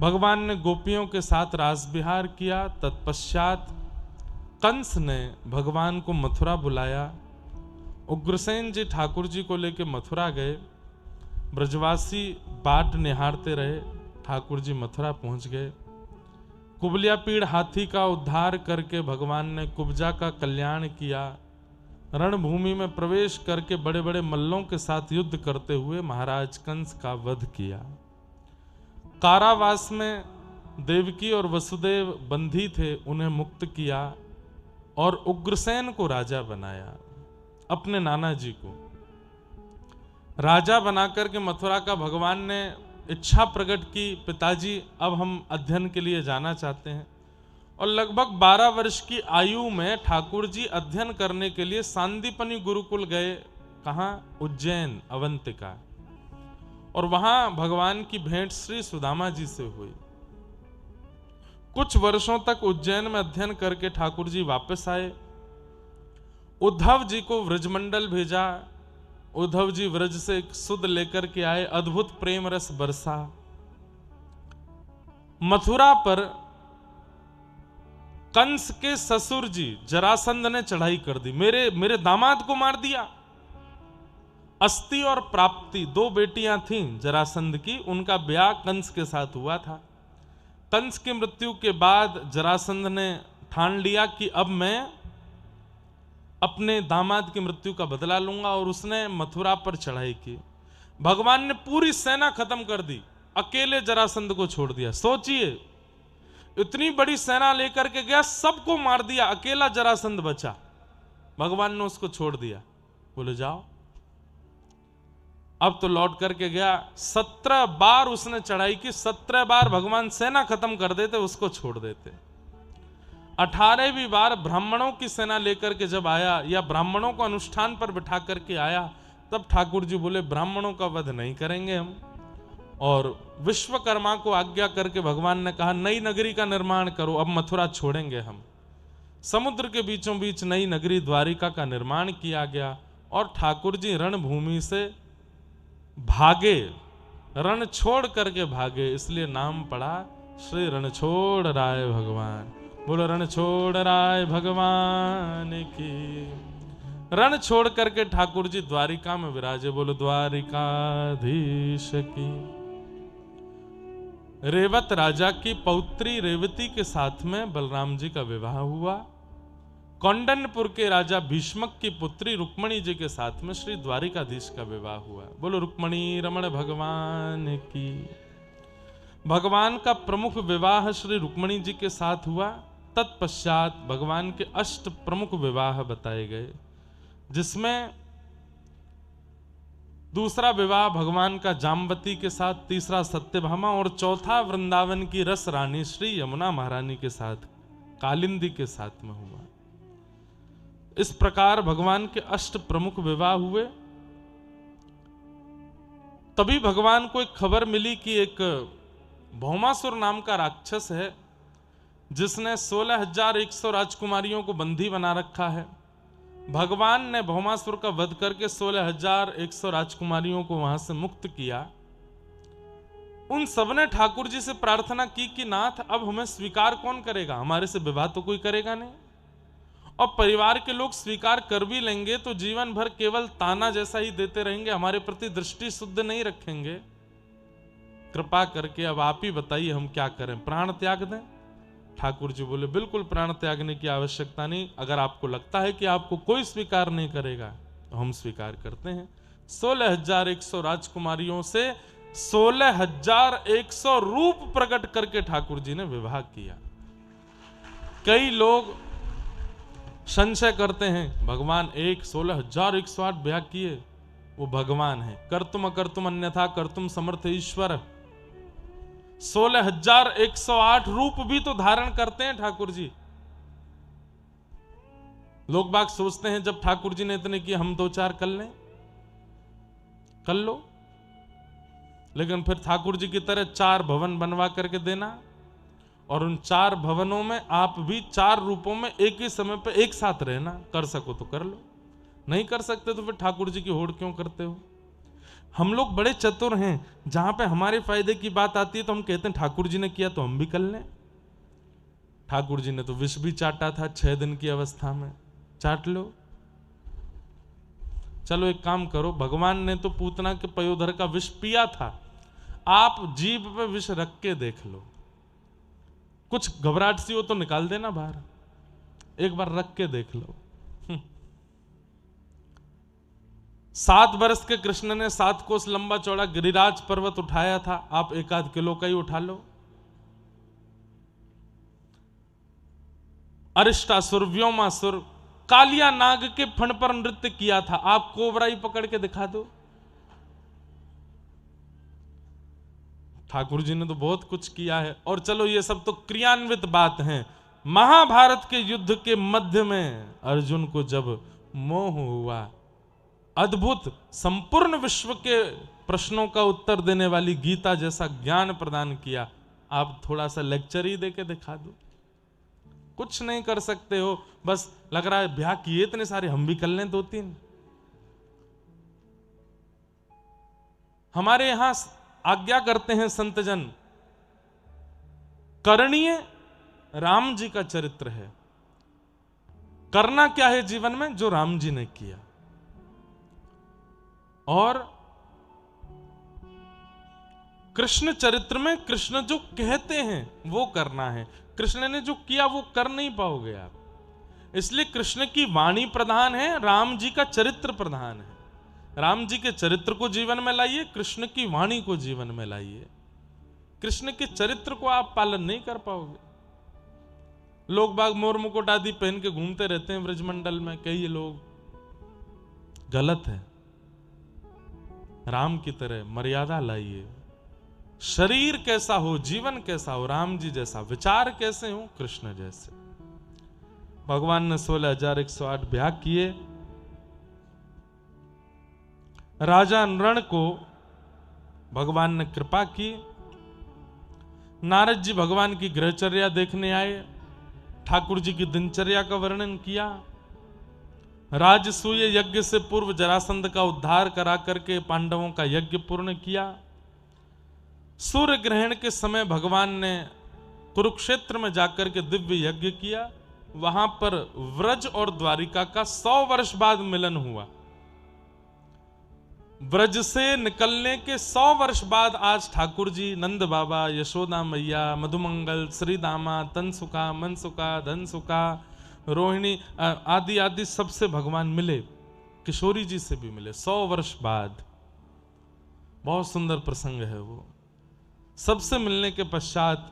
भगवान ने गोपियों के साथ रास विहार किया। तत्पश्चात कंस ने भगवान को मथुरा बुलाया। उग्रसेन जी ठाकुर जी को लेकर मथुरा गए। ब्रजवासी बाट निहारते रहे। ठाकुर जी मथुरा पहुंच गए। कुबलिया पीड़ हाथी का उद्धार करके भगवान ने कुब्जा का कल्याण किया। रणभूमि में प्रवेश करके बड़े बड़े मल्लों के साथ युद्ध करते हुए महाराज कंस का वध किया। कारावास में देवकी और वसुदेव बंदी थे, उन्हें मुक्त किया और उग्रसेन को राजा बनाया। अपने नाना जी को राजा बनाकर के मथुरा का भगवान ने इच्छा प्रकट की, पिताजी अब हम अध्ययन के लिए जाना चाहते हैं। और लगभग 12 वर्ष की आयु में ठाकुर जी अध्ययन करने के लिए सांदीपनि गुरुकुल गए। कहाँ? उज्जैन, अवंतिका। और वहां भगवान की भेंट श्री सुदामा जी से हुई। कुछ वर्षों तक उज्जैन में अध्ययन करके ठाकुर जी वापस आए। उद्धव जी को व्रजमंडल भेजा। उद्धव जी व्रज से एक सुध लेकर के आए। अद्भुत प्रेम रस बरसा। मथुरा पर कंस के ससुर जी जरासंध ने चढ़ाई कर दी। मेरे दामाद को मार दिया। अस्ति और प्राप्ति 2 बेटियां थीं जरासंध की, उनका ब्याह कंस के साथ हुआ था। कंस की मृत्यु के बाद जरासंध ने ठान लिया कि अब मैं अपने दामाद की मृत्यु का बदला लूंगा और उसने मथुरा पर चढ़ाई की। भगवान ने पूरी सेना खत्म कर दी, अकेले जरासंध को छोड़ दिया। सोचिए, इतनी बड़ी सेना लेकर के गया, सबको मार दिया, अकेला जरासंध बचा। भगवान ने उसको छोड़ दिया, बोले जाओ। अब तो लौट करके गया। 17 बार उसने चढ़ाई की। 17 बार भगवान सेना खत्म कर देते, उसको छोड़ देते। 18वीं बार ब्राह्मणों की सेना लेकर के जब आया, या ब्राह्मणों को अनुष्ठान पर बिठा करके आया, तब ठाकुर जी बोले ब्राह्मणों का वध नहीं करेंगे हम। और विश्वकर्मा को आज्ञा करके भगवान ने कहा नई नगरी का निर्माण करो, अब मथुरा छोड़ेंगे हम। समुद्र के बीचों बीच नई नगरी द्वारिका का निर्माण किया गया और ठाकुर जी रणभूमि से भागे, रण छोड़ करके भागे, इसलिए नाम पड़ा श्री रणछोड़ राय भगवान। बोलो रणछोड़ राय भगवान की। रण छोड़ करके ठाकुर जी द्वारिका में विराजे। बोलो द्वारिकाधीश की। रेवत राजा की पौत्री रेवती के साथ में बलराम जी का विवाह हुआ। कौंडन्यपुर के राजा भीष्मक की पुत्री रुक्मणी जी के साथ में श्री द्वारिकाधीश का विवाह हुआ। बोलो रुक्मणी रमण भगवान की। भगवान का प्रमुख विवाह श्री रुक्मणी जी के साथ हुआ। तत्पश्चात भगवान के 8 प्रमुख विवाह बताए गए, जिसमें दूसरा विवाह भगवान का जाम्बती के साथ, तीसरा सत्यभामा और चौथा वृंदावन की रस रानी श्री यमुना महारानी के साथ, कालिंदी के साथ में हुआ। इस प्रकार भगवान के 8 प्रमुख विवाह हुए। तभी भगवान को एक खबर मिली कि एक भौमासुर नाम का राक्षस है, जिसने 16,100 राजकुमारियों को बंदी बना रखा है। भगवान ने भौमासुर का वध करके 16,100 राजकुमारियों को वहां से मुक्त किया। उन सबने ठाकुर जी से प्रार्थना की कि नाथ अब हमें स्वीकार कौन करेगा, हमारे से विवाह तो कोई करेगा नहीं, और परिवार के लोग स्वीकार कर भी लेंगे तो जीवन भर केवल ताना जैसा ही देते रहेंगे, हमारे प्रति दृष्टि शुद्ध नहीं रखेंगे। कृपा करके अब आप ही बताइए हम क्या करें, प्राण त्याग दें? ठाकुर जी बोले बिल्कुल प्राण त्यागने की आवश्यकता नहीं। अगर आपको लगता है कि आपको कोई स्वीकार नहीं करेगा तो हम स्वीकार करते हैं। 16,100 राजकुमारियों से 16,100 रूप प्रकट करके ठाकुर जी ने विवाह किया। कई लोग संशय करते हैं भगवान 16,108 ब्याह किए, वो भगवान है। कर्तुम अकर्तुम अन्यथा कर्तुम समर्थ ईश्वर। 16,108 रूप भी तो धारण करते हैं ठाकुर जी। लोग बाग सोचते हैं जब ठाकुर जी ने इतने किए हम 2-4 कर लें, कर लो, लेकिन फिर ठाकुर जी की तरह 4 भवन बनवा करके देना और उन 4 भवनों में आप भी 4 रूपों में एक ही समय पे एक साथ रहना। कर सको तो कर लो, नहीं कर सकते तो फिर ठाकुर जी की होड़ क्यों करते हो? हम लोग बड़े चतुर हैं, जहां पे हमारे फायदे की बात आती है तो हम कहते हैं ठाकुर जी ने किया तो हम भी कर लें। ठाकुर जी ने तो विष भी चाटा था 6 दिन की अवस्था में, चाट लो। चलो एक काम करो, भगवान ने तो पूतना के पयोधर का विष पिया था, आप जीभ पे विष रख के देख लो, कुछ घबराहट सी हो तो निकाल देना बाहर, एक बार रख के देख लो। 7 वर्ष के कृष्ण ने 7 कोस लंबा चौड़ा गिरिराज पर्वत उठाया था, आप 1-8 किलो का ही उठा लो। अरिष्टासुर, व्योमासुर, कालिया नाग के फण पर नृत्य किया था, आप कोबरा ही पकड़ के दिखा दो। ठाकुर जी ने तो बहुत कुछ किया है। और चलो ये सब तो क्रियान्वित बात है। महाभारत के युद्ध के मध्य में अर्जुन को जब मोह हुआ, अद्भुत संपूर्ण विश्व के प्रश्नों का उत्तर देने वाली गीता जैसा ज्ञान प्रदान किया, आप थोड़ा सा लेक्चर ही देके दिखा दो। कुछ नहीं कर सकते हो, बस लग रहा है ब्याह किए इतने सारे, हम भी कर लें 2-3। हमारे यहां आज्ञा करते हैं संतजन, करणीय राम जी का चरित्र है। करना क्या है जीवन में? जो राम जी ने किया। और कृष्ण चरित्र में कृष्ण जो कहते हैं वो करना है। कृष्ण ने जो किया वो कर नहीं पाओगे आप, इसलिए कृष्ण की वाणी प्रधान है, राम जी का चरित्र प्रधान है। राम जी के चरित्र को जीवन में लाइए, कृष्ण की वाणी को जीवन में लाइए। कृष्ण के चरित्र को आप पालन नहीं कर पाओगे। लोग बाग मोर मुकुट आदि पहन के घूमते रहते हैं ब्रजमंडल में, कई लोग, गलत है। राम की तरह मर्यादा लाइए। शरीर कैसा हो, जीवन कैसा हो, राम जी जैसा, विचार कैसे हो, कृष्ण जैसे। भगवान ने 16,108 ब्याह किए। राजा नृण को भगवान ने कृपा की। नारद जी भगवान की गृहचर्या देखने आए, ठाकुर जी की दिनचर्या का वर्णन किया। राजसूय यज्ञ से पूर्व जरासंध का उद्धार करा करके पांडवों का यज्ञ पूर्ण किया। सूर्य ग्रहण के समय भगवान ने कुरुक्षेत्र में जाकर के दिव्य यज्ञ किया। वहां पर व्रज और द्वारिका का 100 वर्ष बाद मिलन हुआ। ब्रज से निकलने के 100 वर्ष बाद आज ठाकुर जी, नंद बाबा, यशोदा मैया, मधुमंगल, श्रीदामा, तनसुका, मनसुका, धनसुका, रोहिणी आदि आदि सबसे भगवान मिले। किशोरी जी से भी मिले 100 वर्ष बाद। बहुत सुंदर प्रसंग है वो। सबसे मिलने के पश्चात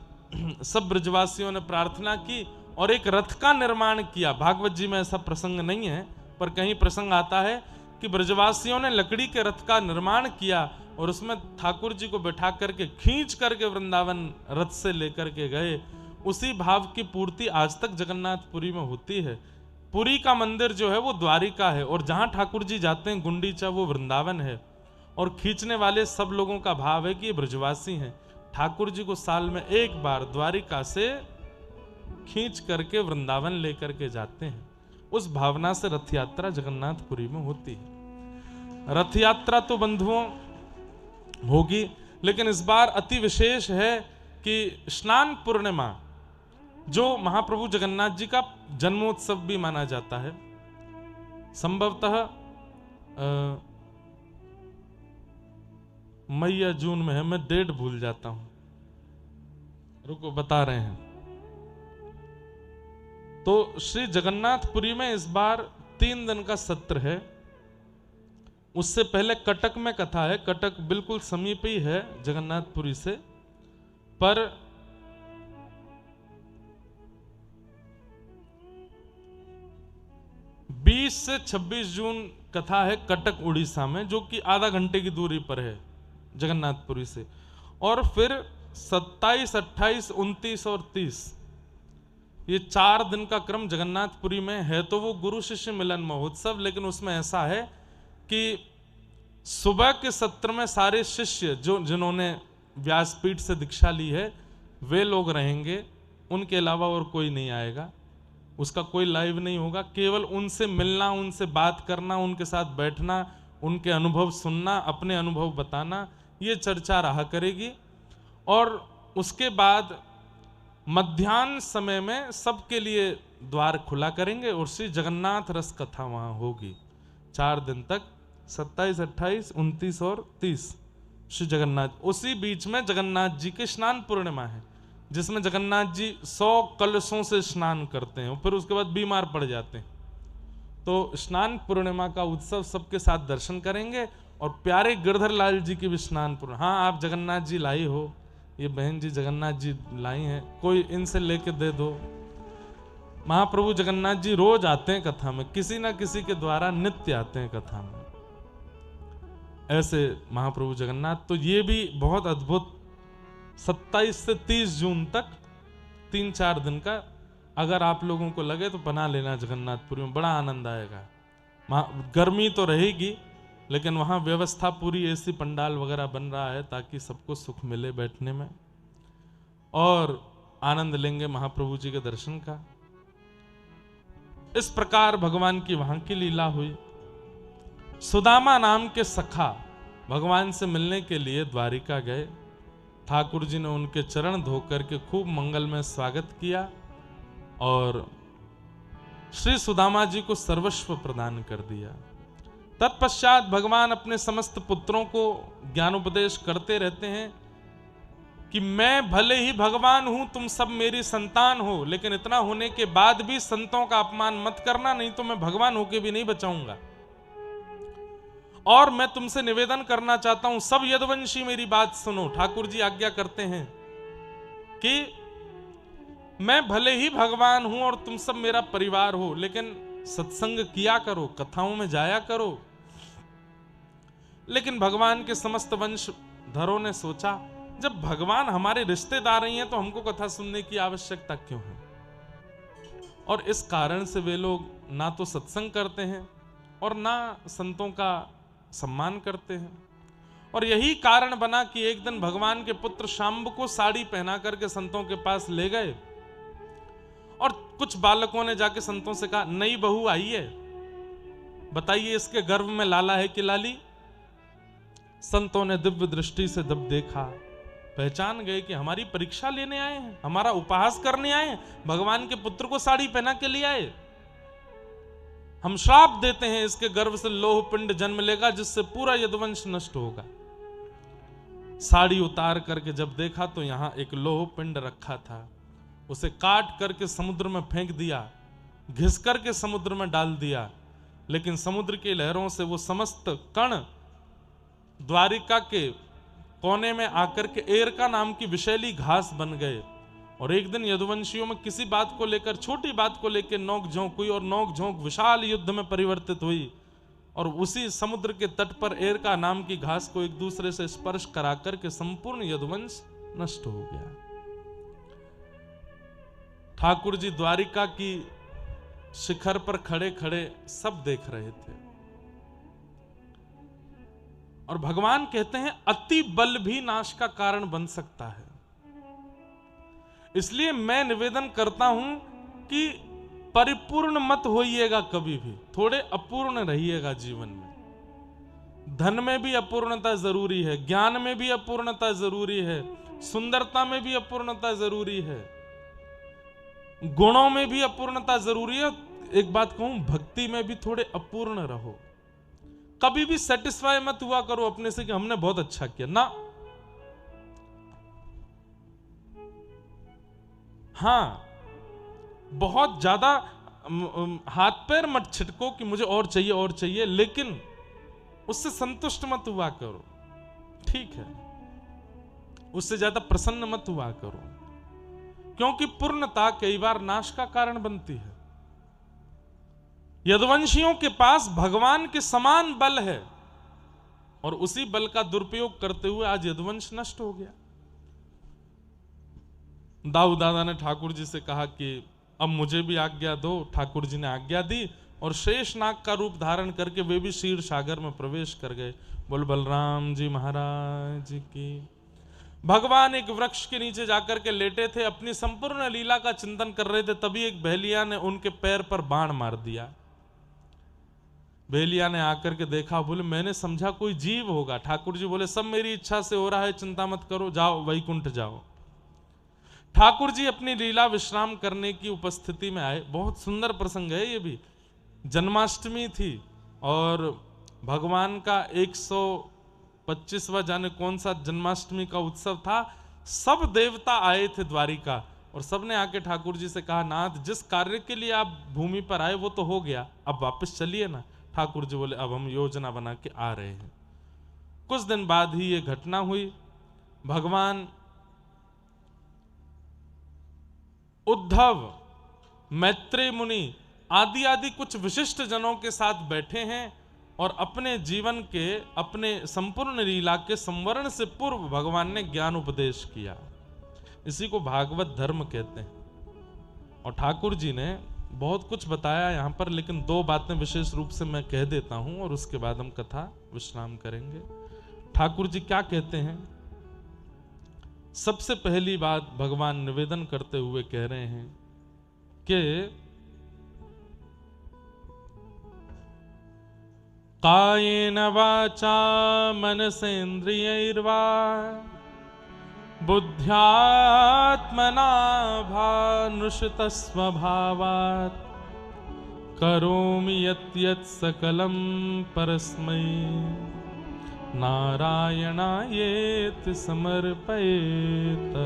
सब ब्रजवासियों ने प्रार्थना की और एक रथ का निर्माण किया। भागवत जी में ऐसा प्रसंग नहीं है, पर कहीं प्रसंग आता है कि ब्रजवासियों ने लकड़ी के रथ का निर्माण किया और उसमें ठाकुर जी को बैठा करके खींच करके वृंदावन रथ से लेकर के गए। उसी भाव की पूर्ति आज तक जगन्नाथपुरी में होती है। पुरी का मंदिर जो है वो द्वारिका है और जहां ठाकुर जी जाते हैं गुंडीचा, वो वृंदावन है। और खींचने वाले सब लोगों का भाव है कि ये ब्रजवासी हैं। ठाकुर जी को साल में एक बार द्वारिका से खींच करके वृंदावन लेकर के जाते हैं। उस भावना से रथ यात्रा जगन्नाथपुरी में होती है। रथ यात्रा तो बंधुओं होगी, लेकिन इस बार अति विशेष है कि स्नान पूर्णिमा, जो महाप्रभु जगन्नाथ जी का जन्मोत्सव भी माना जाता है, संभवतः मई या जून में है, मैं डेट भूल जाता हूं, रुको बता रहे हैं। तो श्री जगन्नाथपुरी में इस बार 3 दिन का सत्र है। उससे पहले कटक में कथा है। कटक बिल्कुल समीप ही है जगन्नाथपुरी से, पर बीस से 26 जून कथा है कटक उड़ीसा में, जो कि आधा घंटे की दूरी पर है जगन्नाथपुरी से। और फिर 27, 28, 29 और 30 ये 4 दिन का क्रम जगन्नाथपुरी में है। तो वो गुरु शिष्य मिलन महोत्सव, लेकिन उसमें ऐसा है कि सुबह के सत्र में सारे शिष्य जिन्होंने व्यासपीठ से दीक्षा ली है वे लोग रहेंगे, उनके अलावा और कोई नहीं आएगा। उसका कोई लाइव नहीं होगा, केवल उनसे मिलना, उनसे बात करना, उनके साथ बैठना, उनके अनुभव सुनना, अपने अनुभव बताना, ये चर्चा रहा करेगी। और उसके बाद मध्याह्न समय में सबके लिए द्वार खुला करेंगे और श्री जगन्नाथ रस कथा वहां होगी 4 दिन तक, 27, 28, 29 और 30 श्री जगन्नाथ। उसी बीच में जगन्नाथ जी के स्नान पूर्णिमा है, जिसमें जगन्नाथ जी 100 कलशों से स्नान करते हैं और फिर उसके बाद बीमार पड़ जाते हैं। तो स्नान पूर्णिमा का उत्सव सबके साथ दर्शन करेंगे। और प्यारे गिरधर लाल जी की भी स्नान पूर्णिमा। हाँ, आप जगन्नाथ जी लाई हो, ये बहन जी जगन्नाथ जी लाई हैं, कोई इनसे लेके दे दो। महाप्रभु जगन्नाथ जी रोज आते हैं कथा में, किसी ना किसी के द्वारा नित्य आते हैं कथा में, ऐसे महाप्रभु जगन्नाथ। तो ये भी बहुत अद्भुत 27 से 30 जून तक 3-4 दिन का, अगर आप लोगों को लगे तो बना लेना जगन्नाथपुरी में, बड़ा आनंद आएगा। गर्मी तो रहेगी लेकिन वहां व्यवस्था पूरी ऐसी पंडाल वगैरह बन रहा है ताकि सबको सुख मिले बैठने में, और आनंद लेंगे महाप्रभु जी के दर्शन का। इस प्रकार भगवान की वहां की लीला हुई। सुदामा नाम के सखा भगवान से मिलने के लिए द्वारिका गए। ठाकुर जी ने उनके चरण धोकर के खूब मंगलमय स्वागत किया और श्री सुदामा जी को सर्वस्व प्रदान कर दिया। तत्पश्चात भगवान अपने समस्त पुत्रों को ज्ञानोपदेश करते रहते हैं कि मैं भले ही भगवान हूं, तुम सब मेरी संतान हो, लेकिन इतना होने के बाद भी संतों का अपमान मत करना, नहीं तो मैं भगवान होके भी नहीं बचाऊंगा। और मैं तुमसे निवेदन करना चाहता हूं, सब यदुवंशी मेरी बात सुनो। ठाकुर जी आज्ञा करते हैं कि मैं भले ही भगवान हूं और तुम सब मेरा परिवार हो, लेकिन सत्संग किया करो, कथाओं में जाया करो। लेकिन भगवान के समस्त वंशधरों ने सोचा, जब भगवान हमारे रिश्तेदार ही हैं तो हमको कथा सुनने की आवश्यकता क्यों है। और इस कारण से वे लोग ना तो सत्संग करते हैं और ना संतों का सम्मान करते हैं। और यही कारण बना कि एक दिन भगवान के पुत्र शाम्ब को साड़ी पहना करके संतों के पास ले गए और कुछ बालकों ने जाके संतों से कहा, नई बहू आई है, बताइए इसके गर्भ में लाला है कि लाली। संतों ने दिव्य दृष्टि से जब देखा, पहचान गए कि हमारी परीक्षा लेने आए हैं, हमारा उपहास करने आए हैं, भगवान के पुत्र को साड़ी पहना के लिए आए। हम श्राप देते हैं, इसके गर्भ से लोह पिंड जन्म लेगा जिससे पूरा यदुवंश नष्ट होगा। साड़ी उतार करके जब देखा तो यहां एक लोह पिंड रखा था, उसे काट करके समुद्र में फेंक दिया, घिस करके समुद्र में डाल दिया। लेकिन समुद्र की लहरों से वो समस्त कण द्वारिका के कोने में आकर के एरका नाम की विषैली घास बन गए। और एक दिन यदुवंशियों में किसी बात को लेकर, छोटी बात को लेकर नोक झोंक हुई और नोक झोंक विशाल युद्ध में परिवर्तित हुई। और उसी समुद्र के तट पर एरका नाम की घास को एक दूसरे से स्पर्श करा करके संपूर्ण यदुवंश नष्ट हो गया। ठाकुर जी द्वारिका की शिखर पर खड़े खड़े सब देख रहे थे। और भगवान कहते हैं, अति बल भी नाश का कारण बन सकता है। इसलिए मैं निवेदन करता हूं कि परिपूर्ण मत होइएगा कभी भी, थोड़े अपूर्ण रहिएगा जीवन में। धन में भी अपूर्णता जरूरी है, ज्ञान में भी अपूर्णता जरूरी है, सुंदरता में भी अपूर्णता जरूरी है, गुणों में भी अपूर्णता जरूरी है। एक बात कहूं, भक्ति में भी थोड़े अपूर्ण रहो। कभी भी सेटिस्फाई मत हुआ करो अपने से कि हमने बहुत अच्छा किया ना। हाँ, बहुत ज्यादा हाथ पैर मत छिटको कि मुझे और चाहिए और चाहिए, लेकिन उससे संतुष्ट मत हुआ करो, ठीक है। उससे ज्यादा प्रसन्न मत हुआ करो, क्योंकि पूर्णता कई बार नाश का कारण बनती है। यदुवंशियों के पास भगवान के समान बल है और उसी बल का दुरुपयोग करते हुए आज यदुवंश नष्ट हो गया। दाऊ दादा ने ठाकुर जी से कहा कि अब मुझे भी आज्ञा दो। ठाकुर जी ने आज्ञा दी और शेष नाग का रूप धारण करके वे भी क्षीर सागर में प्रवेश कर गए। बोल बलराम जी महाराज की। भगवान एक वृक्ष के नीचे जाकर के लेटे थे, अपनी संपूर्ण लीला का चिंतन कर रहे थे। तभी एक बहेलिया ने उनके पैर पर बाण मार दिया। भेलिया ने आकर के देखा, बोले मैंने समझा कोई जीव होगा। ठाकुर जी बोले सब मेरी इच्छा से हो रहा है, चिंता मत करो, जाओ वैकुंठ जाओ। ठाकुर जी अपनी लीला विश्राम करने की उपस्थिति में आए। बहुत सुंदर प्रसंग है ये भी। जन्माष्टमी थी और भगवान का 125वां जाने कौन सा जन्माष्टमी का उत्सव था। सब देवता आए थे द्वारिका और सबने आके ठाकुर जी से कहा, नाथ जिस कार्य के लिए आप भूमि पर आए वो तो हो गया, अब वापस चलिए ना। ठाकुर जी बोले अब हम योजना बना के आ रहे हैं। कुछ दिन बाद ही ये घटना हुई। भगवान उद्धव, मैत्रेय मुनि आदि आदि कुछ विशिष्ट जनों के साथ बैठे हैं और अपने जीवन के, अपने संपूर्ण लीला के संवरण से पूर्व भगवान ने ज्ञान उपदेश किया। इसी को भागवत धर्म कहते हैं। और ठाकुर जी ने बहुत कुछ बताया यहां पर, लेकिन दो बातें विशेष रूप से मैं कह देता हूं और उसके बाद हम कथा विश्राम करेंगे। ठाकुर जी क्या कहते हैं? सबसे पहली बात भगवान निवेदन करते हुए कह रहे हैं कि कायेन वाचा मनसेन्द्रियैर्वा बुद्ध्यात्मना भानुषितस्वभावात् करोमि यत् सकलं परस्मै नारायणायेति समर्पयेत्।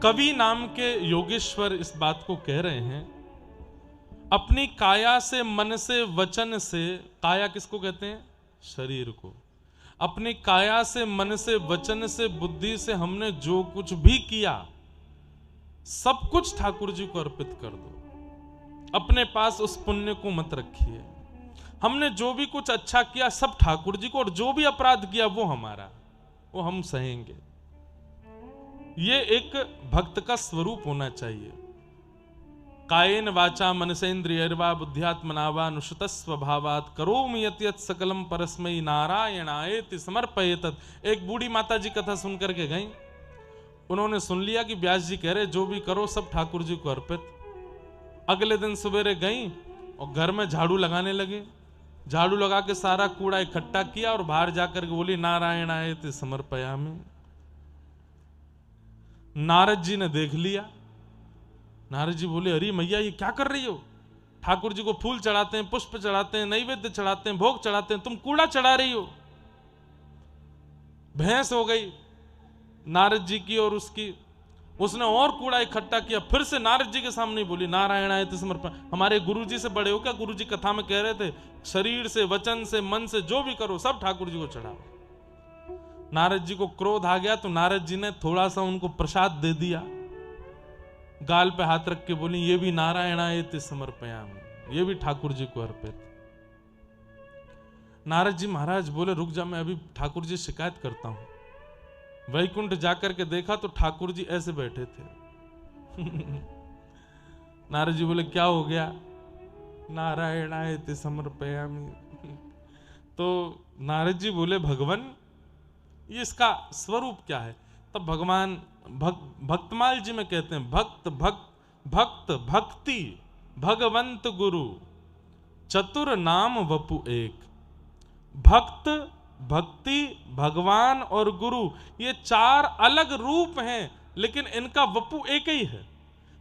कवि नाम के योगेश्वर इस बात को कह रहे हैं, अपनी काया से, मन से, वचन से, काया किसको कहते हैं? शरीर को। अपनी काया से, मन से, वचन से, बुद्धि से हमने जो कुछ भी किया सब कुछ ठाकुर जी को अर्पित कर दो। अपने पास उस पुण्य को मत रखिए। हमने जो भी कुछ अच्छा किया सब ठाकुर जी को, और जो भी अपराध किया वो हमारा, वो हम सहेंगे। ये एक भक्त का स्वरूप होना चाहिए। कायेन वाचा मनसेन्द्रियैर्वा बुद्ध्यात्मना वा नुषितस्वभावात् करोमि यत् सकलं परस्मै नारायणायेति समर्पयेत्। एक बूढ़ी माता जी कथा सुनकर के गई। उन्होंने सुन लिया कि व्यास जी कह रहे जो भी करो सब ठाकुर जी को अर्पित। अगले दिन सवेरे गई और घर में झाड़ू लगाने लगे। झाड़ू लगा के सारा कूड़ा इकट्ठा किया और बाहर जाकर के बोली नारायणायेति समर्पयामि। नारद जी ने देख लिया। नारद जी बोले अरे मैया ये क्या कर रही हो? ठाकुर जी को फूल चढ़ाते हैं, पुष्प चढ़ाते हैं, नैवेद्य चढ़ाते हैं, भोग चढ़ाते हैं, तुम कूड़ा चढ़ा रही हो। भैंस हो गई नारद जी की और उसकी। उसने और कूड़ा इकट्ठा किया, फिर से नारद जी के सामने बोली नारायणायेति समर्पण। हमारे गुरु जी से बड़े हो क्या? गुरु जी कथा में कह रहे थे शरीर से, वचन से, मन से जो भी करो सब ठाकुर जी को चढ़ाओ। नारद जी को क्रोध आ गया तो नारद जी ने थोड़ा सा उनको प्रसाद दे दिया। गाल पे हाथ रख के बोली ये भी नारायणायेति समर्पयामि, ये भी ठाकुर जी को अर्पित। नारद जी महाराज बोले रुक जा, मैं अभी ठाकुर जी शिकायत करता हूं। वैकुंठ जाकर के देखा तो ठाकुर जी ऐसे बैठे थे। नारद जी बोले क्या हो गया? नारायणायेति समर्पयामि। तो नारद जी बोले भगवान ये इसका स्वरूप क्या है? तब भगवान भक्तमाल जी में कहते हैं भक्त भक्ति भगवंत गुरु चतुर नाम वपु एक। भक्त, भक्ति, भगवान और गुरु ये चार अलग रूप हैं, लेकिन इनका वपु एक ही है।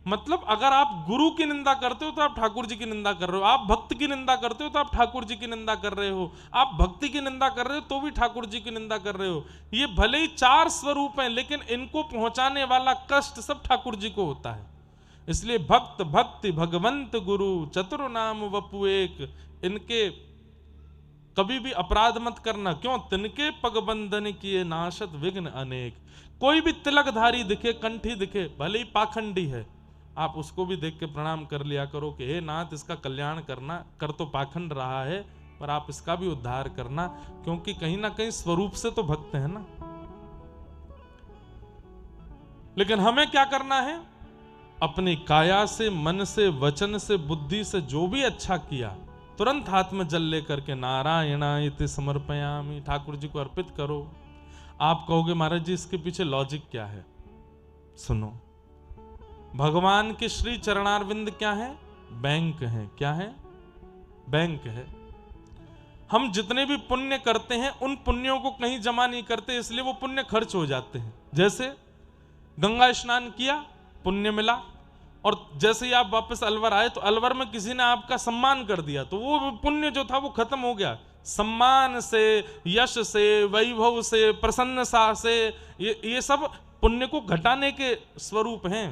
मतलब अगर आप गुरु की निंदा करते हो तो आप ठाकुर जी की निंदा कर रहे हो, आप भक्त की निंदा करते हो तो आप ठाकुर जी की निंदा कर रहे हो, आप भक्ति की निंदा कर रहे हो तो भी ठाकुर जी की निंदा कर रहे हो। ये भले ही चार स्वरूप हैं, लेकिन इनको पहुंचाने वाला कष्ट सब ठाकुर जी को होता है। इसलिए भक्त, भक्ति, भगवंत, गुरु, चतुर नाम वपु एक, इनके कभी भी अपराध मत करना। क्यों? तिनके पगबंधन किए नाशत विघ्न अनेक। कोई भी तिलकधारी दिखे, कंठी दिखे, भले ही पाखंडी है, आप उसको भी देख के प्रणाम कर लिया करो कि हे नाथ इसका कल्याण करना। कर तो पाखंड रहा है पर आप इसका भी उद्धार करना, क्योंकि कहीं ना कहीं स्वरूप से तो भक्त है ना। लेकिन हमें क्या करना है? अपनी काया से, मन से, वचन से, बुद्धि से जो भी अच्छा किया तुरंत हाथ में जल लेकर के नारायणायेति समर्पयामि ठाकुर जी को अर्पित करो। आप कहोगे महाराज जी इसके पीछे लॉजिक क्या है? सुनो, भगवान के श्री चरणारविंद क्या है? बैंक है। क्या है? बैंक है। हम जितने भी पुण्य करते हैं उन पुण्यों को कहीं जमा नहीं करते, इसलिए वो पुण्य खर्च हो जाते हैं। जैसे गंगा स्नान किया, पुण्य मिला, और जैसे ही आप वापस अलवर आए तो अलवर में किसी ने आपका सम्मान कर दिया, तो वो पुण्य जो था वो खत्म हो गया। सम्मान से, यश से, वैभव से, प्रसन्नता से, ये सब पुण्य को घटाने के स्वरूप हैं।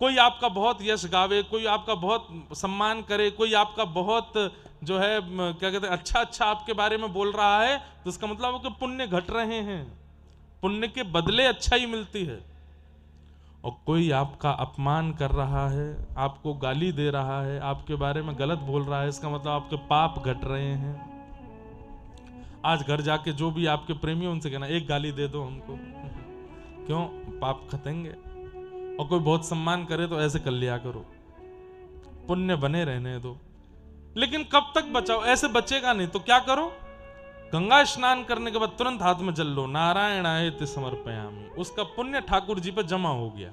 कोई आपका बहुत यश गावे, कोई आपका बहुत सम्मान करे, कोई आपका बहुत जो है क्या कहते हैं अच्छा अच्छा आपके बारे में बोल रहा है, तो इसका मतलब है कि पुण्य घट रहे हैं, पुण्य के बदले अच्छाई मिलती है। और कोई आपका अपमान कर रहा है, आपको गाली दे रहा है, आपके बारे में गलत बोल रहा है, इसका मतलब आपके पाप घट रहे हैं। आज घर जाके जो भी आपके प्रेमी उनसे कहना, एक गाली दे दो हमको, क्यों? पाप खतेंगे। और कोई बहुत सम्मान करे तो ऐसे कर लिया करो, पुण्य बने रहने दो। लेकिन कब तक बचाओ? ऐसे बचेगा नहीं तो क्या करो? गंगा स्नान करने के बाद तुरंत हाथ में जल लो, नारायणाय समर्पयामि। उसका पुण्य ठाकुर जी पर जमा हो गया।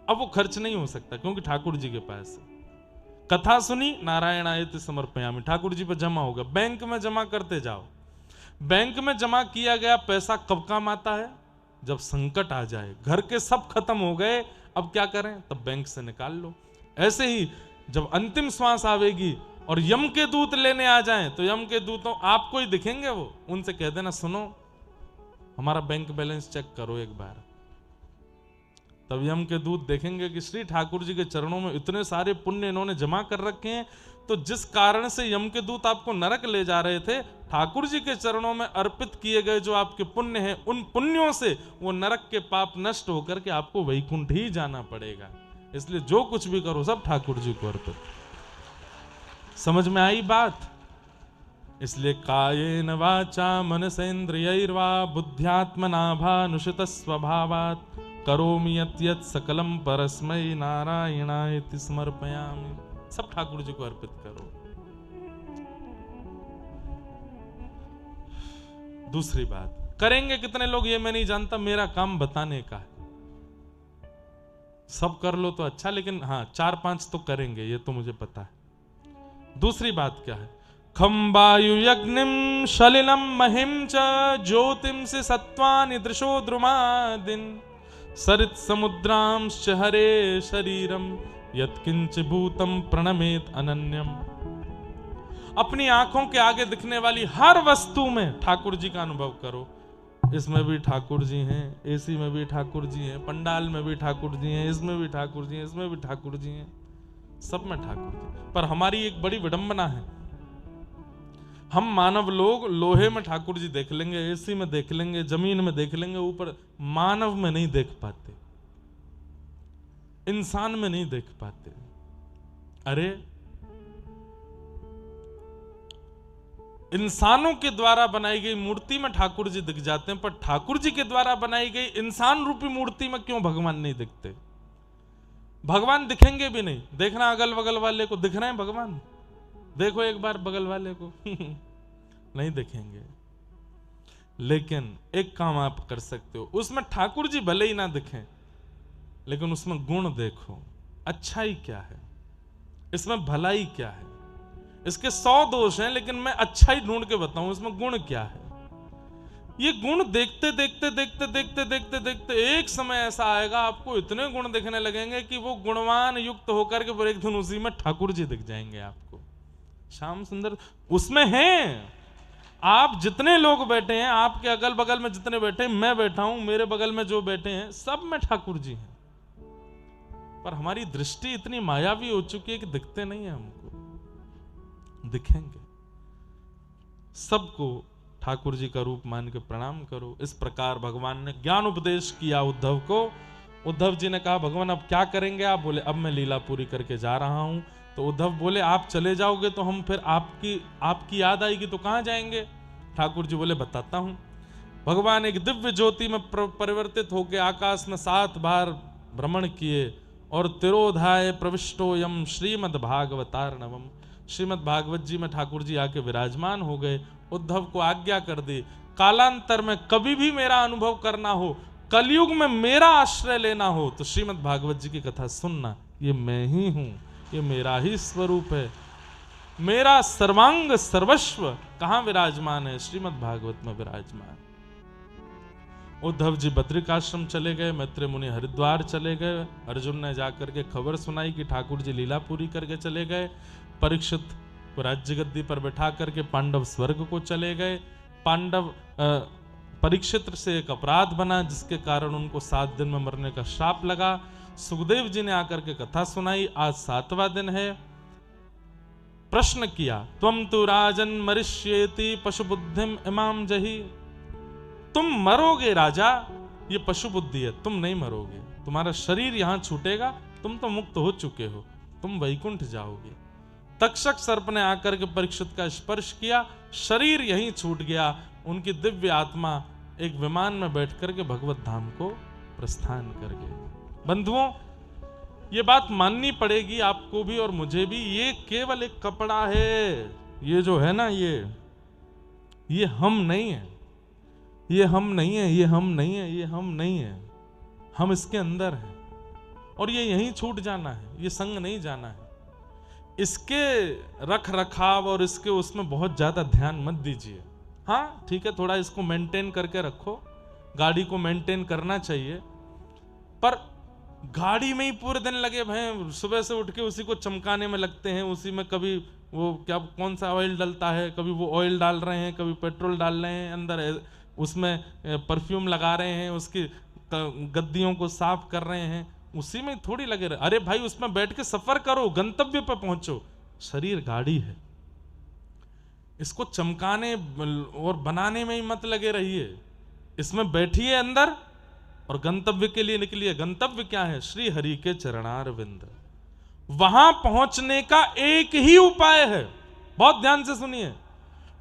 अब वो खर्च नहीं हो सकता क्योंकि ठाकुर जी के पास है। कथा सुनी, नारायणाय समर्पयामि, ठाकुर जी पर जमा हो गया। बैंक में जमा करते जाओ। बैंक में जमा किया गया पैसा कब काम आता है? जब संकट आ जाए, घर के सब खत्म हो गए, अब क्या करें? तब बैंक से निकाल लो। ऐसे ही जब अंतिम श्वास आवेगी और यम के दूत लेने आ जाएं, तो यम के दूतों आपको ही दिखेंगे, वो उनसे कह देना, सुनो हमारा बैंक बैलेंस चेक करो एक बार। तब यम के दूत देखेंगे कि श्री ठाकुर जी के चरणों में इतने सारे पुण्य इन्होंने जमा कर रखे हैं, तो जिस कारण से यम के दूत आपको नरक ले जा रहे थे, ठाकुर जी के चरणों में अर्पित किए गए जो आपके पुण्य हैं, उन पुण्यों से वो नरक के पाप नष्ट होकर के आपको वैकुंठ ही जाना पड़ेगा। इसलिए जो कुछ भी करो सब ठाकुर जी को अर्पित। समझ में आई बात? इसलिए कायेन वाचा मनसेन्द्रियैर्वा बुद्ध्यात्मना भानुषित स्वभावात् करोमि यत् यत् सकलम परस्मै नारायणाय समर्पयामि। सब ठाकुर जी को अर्पित करो। दूसरी बात, करेंगे कितने लोग ये मैं नहीं जानता, मेरा काम बताने का है। सब कर लो तो अच्छा, लेकिन हाँ 4-5 तो करेंगे, ये तो मुझे पता है। दूसरी बात क्या है? खम वायु यज्ञिम शलिलम महिम च ज्योतिम से सत्वानि दृशो द्रुमादिन सरित समुद्रांश्च हरे शरीरम यत्किंच भूतम प्रणमेत अनन्यम। अपनी आंखों के आगे दिखने वाली हर वस्तु में ठाकुर जी का अनुभव करो। इसमें भी ठाकुर जी हैं, एसी में भी ठाकुर जी हैं, पंडाल में भी ठाकुर जी हैं, इसमें भी ठाकुर जी हैं, इसमें भी ठाकुर जी हैं, सब में ठाकुर जी। पर हमारी एक बड़ी विडंबना है, हम मानव लोग लोहे में ठाकुर जी देख लेंगे, एसी में देख लेंगे, जमीन में देख लेंगे, ऊपर मानव में नहीं देख पाते, इंसान में नहीं देख पाते। अरे इंसानों के द्वारा बनाई गई मूर्ति में ठाकुर जी दिख जाते हैं, पर ठाकुर जी के द्वारा बनाई गई इंसान रूपी मूर्ति में क्यों भगवान नहीं दिखते? भगवान दिखेंगे भी नहीं। देखना अगल बगल वाले को, दिख रहे हैं भगवान? देखो एक बार बगल वाले को नहीं दिखेंगे। लेकिन एक काम आप कर सकते हो, उसमें ठाकुर जी भले ही ना दिखें, लेकिन उसमें गुण देखो, अच्छाई क्या है, इसमें भलाई क्या है। इसके 100 दोष हैं, लेकिन मैं अच्छाई ढूंढ के बताऊं इसमें गुण क्या है। ये गुण देखते देखते देखते देखते देखते देखते एक समय ऐसा आएगा, आपको इतने गुण दिखने लगेंगे कि वो गुणवान युक्त होकर के एक दिन उसी में ठाकुर जी दिख जाएंगे आपको। श्याम सुंदर उसमें हैं। आप जितने लोग बैठे हैं, आपके अगल बगल में जितने बैठे हैं, मैं बैठा हूं, मेरे बगल में जो बैठे हैं, सब में ठाकुर जी हैं। पर हमारी दृष्टि इतनी मायावी हो चुकी है कि दिखते नहीं है हमको। दिखेंगे। सबको ठाकुर जी का रूप मान के प्रणाम करो। इस प्रकार भगवान ने ज्ञान उपदेश किया उद्धव को। उद्धव जी ने कहा, भगवान अब क्या करेंगे आप? बोले, अब मैं लीला पूरी करके जा रहा हूं। तो उद्धव बोले, आप चले जाओगे तो हम फिर आपकी याद आएगी तो कहां जाएंगे? ठाकुर जी बोले, बताता हूं। भगवान एक दिव्य ज्योति में परिवर्तित होकर आकाश में 7 बार भ्रमण किए और तिरोधाय प्रविष्टोयम श्रीमद् भागवतार्णवम। श्रीमद् भागवत जी में ठाकुर जी आके विराजमान हो गए। उद्धव को आज्ञा कर दी, कालांतर में कभी भी मेरा अनुभव करना हो, कलयुग में मेरा आश्रय लेना हो, तो श्रीमद् भागवत जी की कथा सुनना। ये मैं ही हूं, ये मेरा ही स्वरूप है। मेरा सर्वांग सर्वस्व कहां विराजमान है? श्रीमद् भागवत में विराजमान। उद्धव जी बद्रिकाश्रम चले गए, मैत्रेय मुनि हरिद्वार चले गए, अर्जुन ने जाकर के खबर सुनाई कि ठाकुर जी लीला पूरी करके चले गए, परीक्षित को राज्य गद्दी पर बैठा करके पांडव स्वर्ग को चले गए। पांडव परीक्षित से एक अपराध बना जिसके कारण उनको 7 दिन में मरने का श्राप लगा। सुखदेव जी ने आकर के कथा सुनाई, आज 7वां दिन है। प्रश्न किया, त्वम तु राजन मरिष्येति पशु बुद्धिम इमाम जही। तुम मरोगे राजा, ये पशु बुद्धि है, तुम नहीं मरोगे, तुम्हारा शरीर यहां छूटेगा, तुम तो मुक्त हो चुके हो, तुम वैकुंठ जाओगे। तक्षक सर्प ने आकर के परीक्षित का स्पर्श किया, शरीर यहीं छूट गया, उनकी दिव्य आत्मा एक विमान में बैठ करके भगवत धाम को प्रस्थान कर गए। बंधुओं, ये बात माननी पड़ेगी आपको भी और मुझे भी, ये केवल एक कपड़ा है, ये जो है ना, ये हम नहीं है, ये हम नहीं है, ये हम नहीं है, ये हम नहीं है, हम इसके अंदर हैं और ये यहीं छूट जाना है, ये संग नहीं जाना है। इसके रख रखाव और इसके उसमें बहुत ज्यादा ध्यान मत दीजिए। हाँ ठीक है, थोड़ा इसको मेंटेन करके रखो, गाड़ी को मेंटेन करना चाहिए, पर गाड़ी में ही पूरे दिन लगे भय, सुबह से उठ के उसी को चमकाने में लगते हैं, उसी में कभी वो क्या कौन सा ऑयल डलता है, कभी वो ऑयल डाल रहे हैं, कभी पेट्रोल डाल रहे हैं, अंदर उसमें परफ्यूम लगा रहे हैं, उसकी गद्दियों को साफ कर रहे हैं, उसी में थोड़ी लगे रहे। अरे भाई उसमें बैठ के सफर करो, गंतव्य पर पहुंचो। शरीर गाड़ी है, इसको चमकाने और बनाने में ही मत लगे रहिए, इसमें बैठिए अंदर और गंतव्य के लिए निकलिए। गंतव्य क्या है? श्री हरि के चरणारविंद। वहां पहुंचने का एक ही उपाय है, बहुत ध्यान से सुनिए,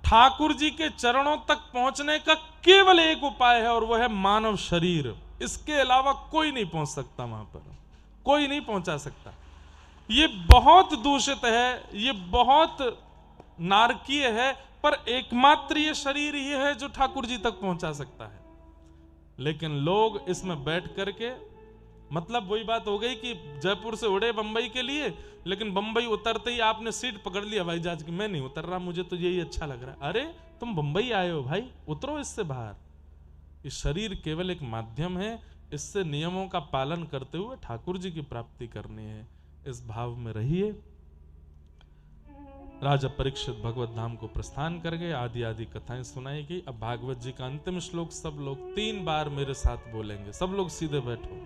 ठाकुर जी के चरणों तक पहुंचने का केवल एक उपाय है और वह है मानव शरीर। इसके अलावा कोई नहीं पहुंच सकता, वहां पर कोई नहीं पहुंचा सकता। ये बहुत दूषित है, ये बहुत नारकीय है, पर एकमात्र ये शरीर ही है जो ठाकुर जी तक पहुंचा सकता है। लेकिन लोग इसमें बैठ करके, मतलब वही बात हो गई कि जयपुर से उड़े बंबई के लिए, लेकिन बंबई उतरते ही आपने सीट पकड़ लिया हवाई जहाज की, मैं नहीं उतर रहा, मुझे तो यही अच्छा लग रहा है। अरे तुम बंबई आए हो भाई, उतरो इससे बाहर। इस शरीर केवल एक माध्यम है, इससे नियमों का पालन करते हुए ठाकुर जी की प्राप्ति करनी है, इस भाव में रहिए। राजा परीक्षित भगवत धाम को प्रस्थान कर गए, आदि आदि कथाएं सुनाई गई। अब भागवत जी का अंतिम श्लोक सब लोग 3 बार मेरे साथ बोलेंगे, सब लोग सीधे बैठो।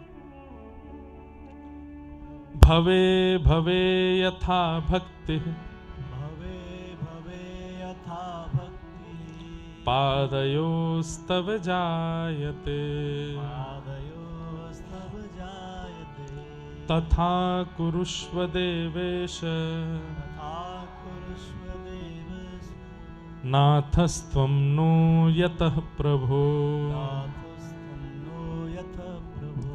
भवे भवे यथा भक्ति, भवे भवे यथा भक्ति, पादयोस्तव जायते, पादयोस्तव जायते, तथा कुरुष्व देवेश, तथा कुरुष्व देवेश, नाथस्त्वं नो यतः प्रभो, नाथस्त्वं नो यतः प्रभो,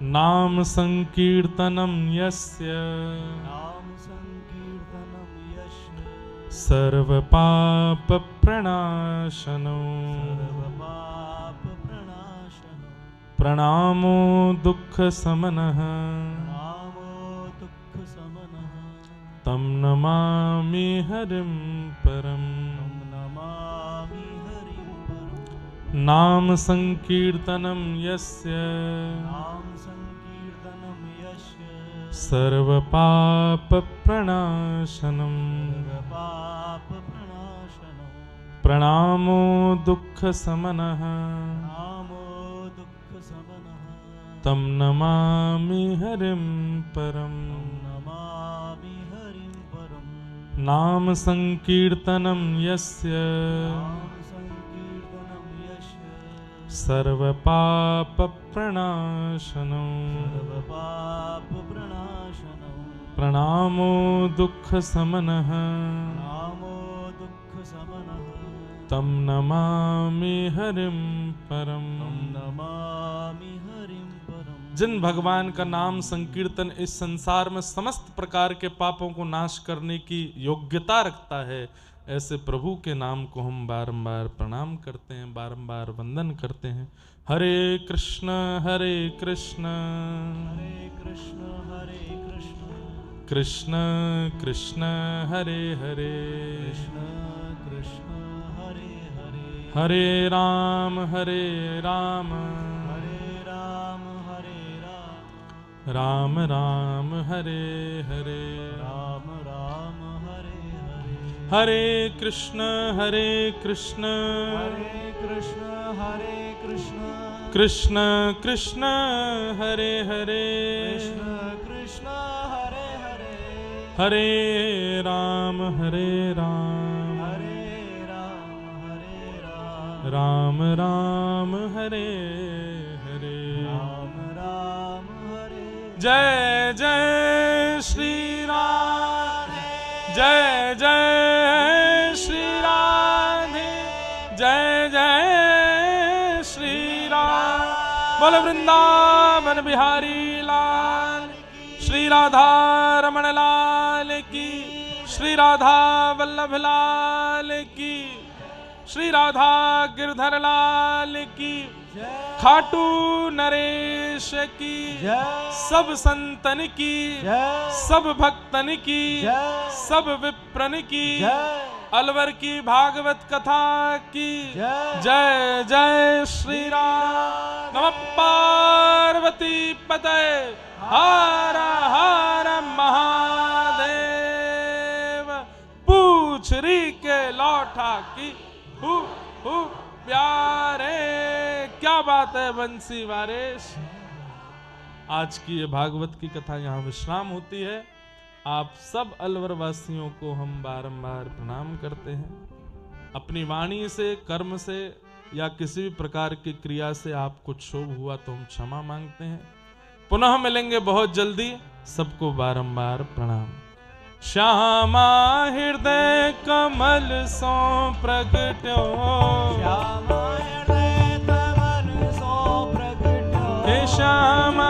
नाम संकीर्तनं यस्य, नाम संकीर्तनं यस्य, सर्वपाप प्रणाशनो, सर्वपाप प्रणाशनो, प्रणामो दुःख समनः, नामो दुःख समनः, तं नमामि हरिं परम्। तं नमामि हरिं परम्, नाम संकीर्तनं यस्य, नाम संकीर्तनं यस्य, सर्वपाप प्रणाशनम्, सर्वपाप प्रणाशनो, प्रणामो दुःख समनः, नामो दुःख समनः, तं नमामि हरिं परम्। नमामि हरिं परम्, नाम संकीर्तनं यस्य, नाम संकीर्तनं यस्य, सर्वपाप प्रणाशनम्, सर्वपाप प्रणाशनो, प्रणामो दुःख समनः, नामो दुःख समनः, तं नमामि हरिं परम्। नमामि हरिं परम्। जिन भगवान का नाम संकीर्तन इस संसार में समस्त प्रकार के पापों को नाश करने की योग्यता रखता है, ऐसे प्रभु के नाम को हम बारंबार प्रणाम करते हैं, बारंबार वंदन करते हैं। हरे कृष्ण हरे कृष्ण, हरे कृष्ण हरे कृष्ण, कृष्ण कृष्ण हरे हरे कृष्ण कृष्ण हरे हरे हरे राम हरे राम राम राम हरे हरे राम राम हरे हरे हरे कृष्ण हरे कृष्ण हरे कृष्ण कृष्ण कृष्ण हरे हरे कृष्ण कृष्ण हरे हरे हरे राम हरे राम राम राम हरे हरे राम राम हरे जय जय श्री राम जय जय श्री राधे जय जय श्री राम बोल वृंदावन बिहारी लाल श्री राधा रमण लाल की श्री राधा वल्लभ लाल की श्री राधा गिरधर लाल की खाटू नरेश की सब संतन की सब भक्तन की सब विप्रन की अलवर की भागवत कथा की जय जय श्री राम नमः पार्वती पतये हर हर महादेव पूछरी के लौटा की हु प्यारे क्या बात है बंसी वारेश। आज की ये भागवत की कथा यहाँ विश्राम होती है। आप सब अलवर वासियों को हम बारंबार प्रणाम करते हैं। अपनी वाणी से कर्म से या किसी भी प्रकार की क्रिया से आपको क्षोभ हुआ तो हम क्षमा मांगते हैं। पुनः मिलेंगे बहुत जल्दी। सबको बारंबार प्रणाम। श्यामा हृदय कमल सो प्रगट्यो श्यामा हृदय कमल सो प्रगट्यो हे श्यामा